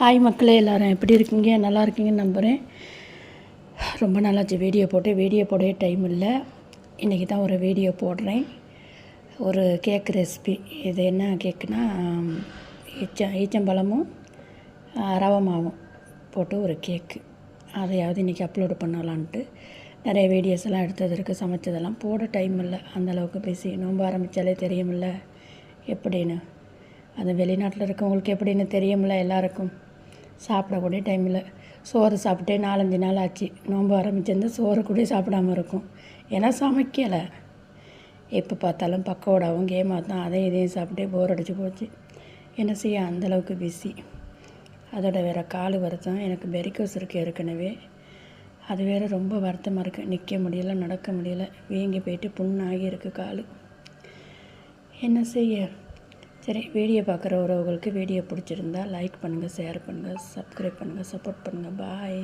Hi மக்களே, எல்லோரும் எப்படி இருக்கீங்க? நல்லா இருக்கீங்கன்னு நம்புகிறேன். ரொம்ப நாளாச்சு வீடியோ போடவே டைம் இல்லை. இன்றைக்கி தான் ஒரு வீடியோ போடுறேன். ஒரு கேக் ரெசிபி. இது என்ன கேக்குன்னா, ஈச்சம்பழமும் ரவை மாவும் போட்டு ஒரு கேக்கு. அதையாவது இன்றைக்கி அப்லோடு பண்ணலான்ட்டு நிறைய வீடியோஸ் எல்லாம் எடுத்ததற்கு சமைச்சதெல்லாம் போட டைம் இல்லை. அந்தளவுக்கு பிஸி. நோன்பு ஆரம்பித்தாலே தெரியுமில்ல எப்படின்னு. அது வெளிநாட்டில் இருக்கவங்களுக்கு எப்படின்னு தெரியுமில்ல. எல்லாருக்கும் சாப்பிடக்கூடிய டைம் இல்லை. சோறு சாப்பிட்டே 4-5 நாள் ஆச்சு. நோன்பு ஆரம்பிச்சிருந்து சோறு கூட சாப்பிடாமல் இருக்கும். ஏன்னா சமைக்கலை. எப்போ பார்த்தாலும் பக்கோடாவும் கேமாக தான், அதையும் இதையும் சாப்பிட்டே போர் அடிச்சு போச்சு. என்ன செய்ய, அந்தளவுக்கு பிஸி. அதோட வேறு கால் வருத்தம். எனக்கு வெரிகோஸ் இருக்குது ஏற்கனவே. அது வேறு ரொம்ப வருத்தமாக இருக்குது. நிற்க முடியல, நடக்க முடியல. வீங்கி போயிட்டு புண்ணாகி இருக்குது கால். என்ன செய்ய. சரி, வீடியோ பார்க்குற உறவுகளுக்கு வீடியோ பிடிச்சிருந்தா லைக் பண்ணுங்கள், ஷேர் பண்ணுங்கள், சப்ஸ்கிரைப் பண்ணுங்கள், சப்போர்ட் பண்ணுங்கள். பாய்.